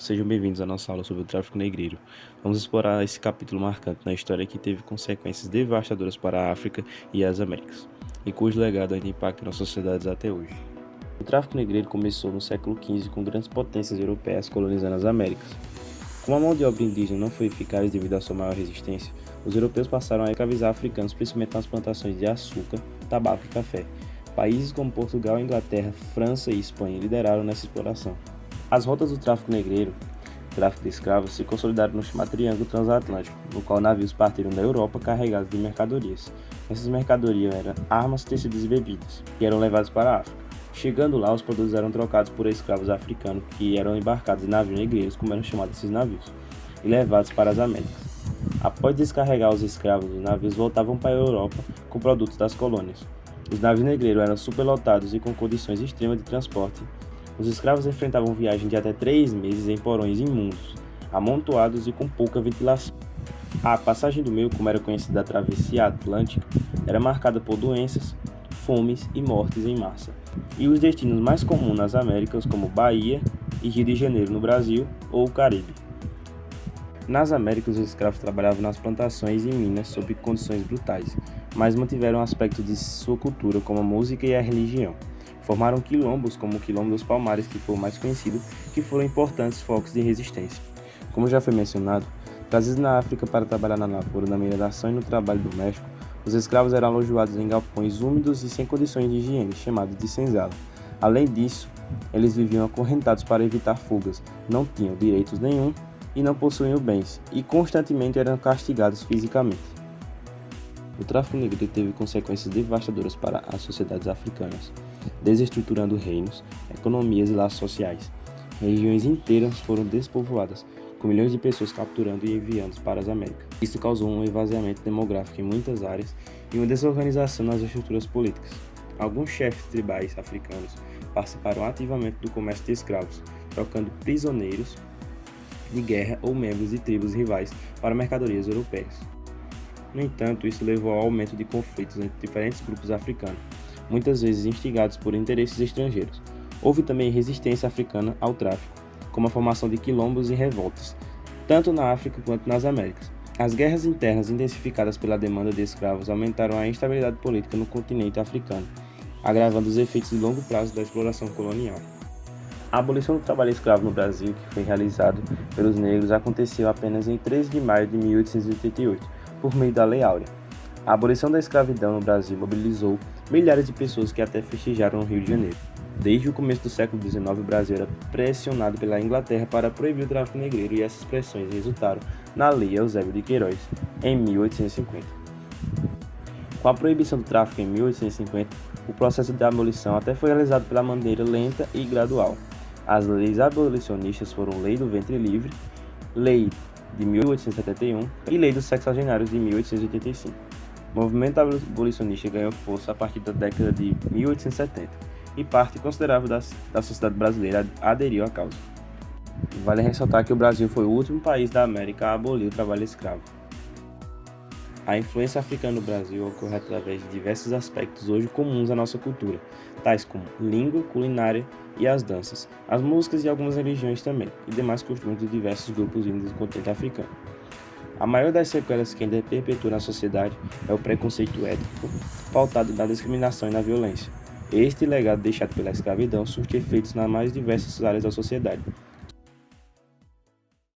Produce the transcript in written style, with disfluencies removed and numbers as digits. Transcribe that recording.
Sejam bem-vindos à nossa aula sobre o tráfico negreiro. Vamos explorar esse capítulo marcante na história que teve consequências devastadoras para a África e as Américas, e cujo legado ainda impacta nas sociedades até hoje. O tráfico negreiro começou no século XV com grandes potências europeias colonizando as Américas. Como a mão de obra indígena não foi eficaz devido à sua maior resistência, os europeus passaram a escravizar africanos, principalmente nas plantações de açúcar, tabaco e café. Países como Portugal, Inglaterra, França e Espanha lideraram nessa exploração. As rotas do tráfico negreiro, tráfico de escravos, se consolidaram no chamado Triângulo Transatlântico, no qual navios partiram da Europa carregados de mercadorias. Essas mercadorias eram armas, tecidos e bebidas, que eram levados para a África. Chegando lá, os produtos eram trocados por escravos africanos que eram embarcados em navios negreiros, como eram chamados esses navios, e levados para as Américas. Após descarregar os escravos, os navios voltavam para a Europa com produtos das colônias. Os navios negreiros eram superlotados e com condições extremas de transporte. Os escravos enfrentavam viagens de até 3 meses em porões imundos, amontoados e com pouca ventilação. A passagem do meio, como era conhecida a travessia atlântica, era marcada por doenças, fomes e mortes em massa. E os destinos mais comuns nas Américas, como Bahia e Rio de Janeiro no Brasil ou o Caribe. Nas Américas, os escravos trabalhavam nas plantações e minas sob condições brutais, mas mantiveram aspectos de sua cultura como a música e a religião. Formaram quilombos como o Quilombo dos Palmares, que foi o mais conhecido, que foram importantes focos de resistência. Como já foi mencionado, trazidos na África para trabalhar na lavoura, na mineração e no trabalho doméstico, os escravos eram alojados em galpões úmidos e sem condições de higiene, chamados de senzala. Além disso, eles viviam acorrentados para evitar fugas, não tinham direitos nenhum e não possuíam bens, e constantemente eram castigados fisicamente. O tráfico negreiro teve consequências devastadoras para as sociedades africanas, desestruturando reinos, economias e laços sociais. Regiões inteiras foram despovoadas, com milhões de pessoas capturando e enviando para as Américas. Isso causou um esvaziamento demográfico em muitas áreas e uma desorganização nas estruturas políticas. Alguns chefes tribais africanos participaram ativamente do comércio de escravos, trocando prisioneiros de guerra ou membros de tribos rivais para mercadorias europeias. No entanto, isso levou ao aumento de conflitos entre diferentes grupos africanos, muitas vezes instigados por interesses estrangeiros. Houve também resistência africana ao tráfico, como a formação de quilombos e revoltas, tanto na África quanto nas Américas. As guerras internas intensificadas pela demanda de escravos aumentaram a instabilidade política no continente africano, agravando os efeitos de longo prazo da exploração colonial. A abolição do trabalho escravo no Brasil, que foi realizado pelos negros, aconteceu apenas em 13 de maio de 1888, por meio da Lei Áurea. A abolição da escravidão no Brasil mobilizou milhares de pessoas que até festejaram no Rio de Janeiro. Desde o começo do século XIX, o Brasil era pressionado pela Inglaterra para proibir o tráfico negreiro e essas pressões resultaram na Lei Eusébio de Queiroz, em 1850. Com a proibição do tráfico em 1850, o processo de abolição até foi realizado pela maneira lenta e gradual. As leis abolicionistas foram Lei do Ventre Livre, Lei de 1871 e Lei dos Sexagenários de 1885. O movimento abolicionista ganhou força a partir da década de 1870 e parte considerável da sociedade brasileira aderiu à causa. Vale ressaltar que o Brasil foi o último país da América a abolir o trabalho escravo. A influência africana no Brasil ocorre através de diversos aspectos hoje comuns à nossa cultura, tais como língua, culinária e as danças, as músicas e algumas religiões também, e demais costumes de diversos grupos vindos do continente africano. A maior das sequelas que ainda perpetua na sociedade é o preconceito étnico, pautado na discriminação e na violência. Este legado deixado pela escravidão surte efeitos nas mais diversas áreas da sociedade,